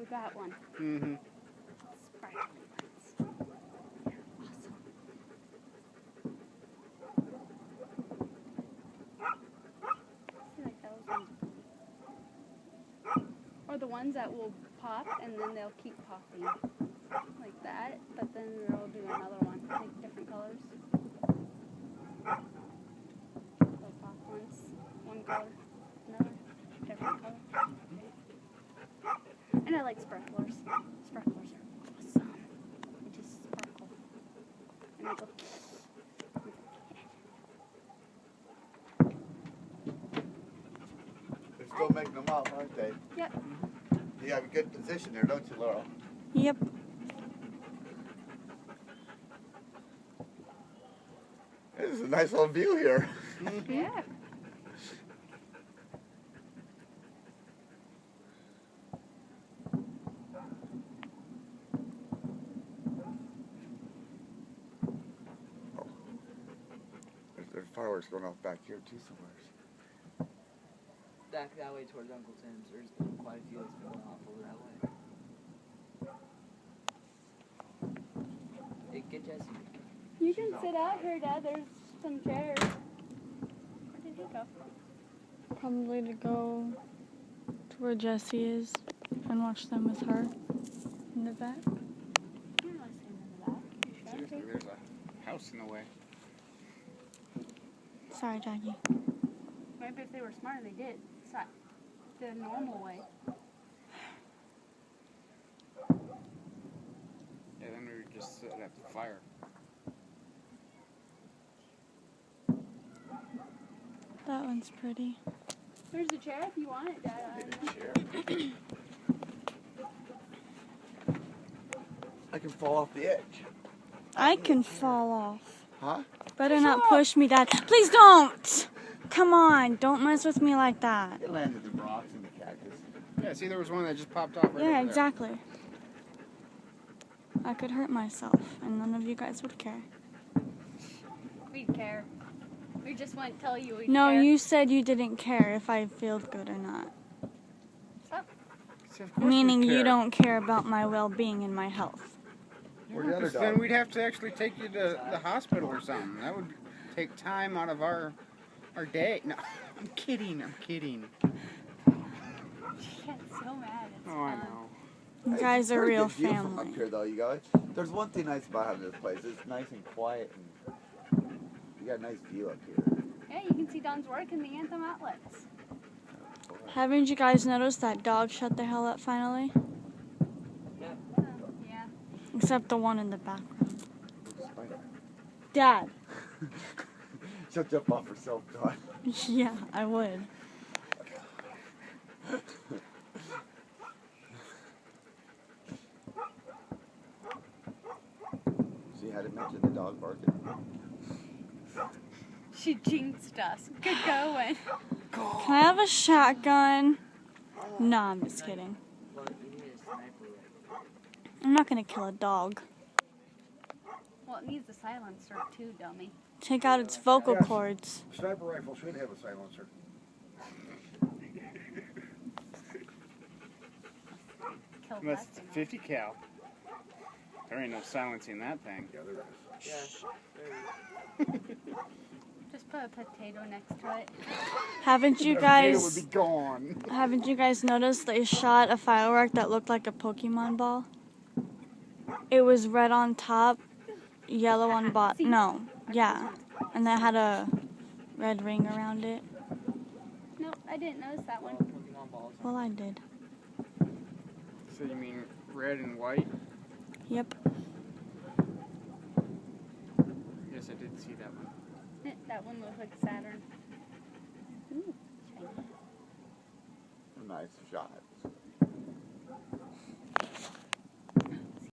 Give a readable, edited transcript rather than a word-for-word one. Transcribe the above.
got one. Mm-hmm. Sparkly ones. They're awesome. See, like those ones. Or the ones that will pop and then they'll keep popping. Like that, but then they'll do another one. Like different colors. They'll pop once, one color, another, different color. And I like sparklers. Sparklers are awesome. They just sparkle. And they go. They're still making them up, aren't they? Yep. You have a good position there, don't you, Laurel? Yep. This is a nice little view here. Yeah. There's fireworks going off back here too somewhere. Back that way towards Uncle Tim's. There's been quite a few that's been going off over that way. Hey, get Jesse. You can sit out here, Dad. There's some chairs. Where did he go? Probably to go to where Jessie is and watch them with her in the back. You're not sitting in the back. You sure? Seriously, there's a house in the way. Sorry, Jackie. Maybe if they were smart, they did. It's not the normal way. Yeah, then we were just sitting at the fire. That one's pretty. There's a chair if you want it, Dad. Get a chair. I can fall off the edge. I can fall off. Huh? Better not push me, Dad. Please don't! Come on, don't mess with me like that. It landed in rocks and the cactus. Yeah, see, there was one that just popped off right Yeah, over exactly. I could hurt myself, and none of you guys would care. We'd care. We just wouldn't tell you we'd No, care. you said you didn't care if I feel good or not. So, there. Of course Meaning we you care. don't care about my well-being and my health. We're the Because underdog. then we'd have to actually take you to the hospital or something. That would take time out of our day. No, I'm kidding. she gets so mad. It's Oh, I fun. know. You Hey, guys it's a are pretty real good view From family. up here, though, you guys. There's one thing nice about having this place. It's nice and quiet, and you got a nice view up here. Yeah, you can see Don's work in the Anthem outlets. Haven't you guys noticed that dog shut the hell up finally? Yeah. Except the one in the background. Spider. Dad. She'll jump off herself, Don. Yeah, I would. She had to mention the dog barking. She jinxed us. Good going. Can I have a shotgun? No, I'm just kidding. But you need a sniper rifle. I'm not gonna kill a dog. Well, it needs a silencer too, dummy. Take out its vocal Yes. cords. Sniper rifle should have a silencer. Killed That's that thing. 50 cal. There ain't no silencing that thing. Yeah, there is. Yeah. Just put a potato next to it. Haven't you It would guys be gone. haven't you guys noticed they shot a firework that looked like a Pokemon ball? It was red on top, yellow on bottom. No, yeah. And that had a red ring around it. No, I didn't notice that one. Pokemon balls. Well, I did. So you mean red and white? Yep. Yes, I did see that one. That one looks like Saturn. Ooh, shiny. Nice shot.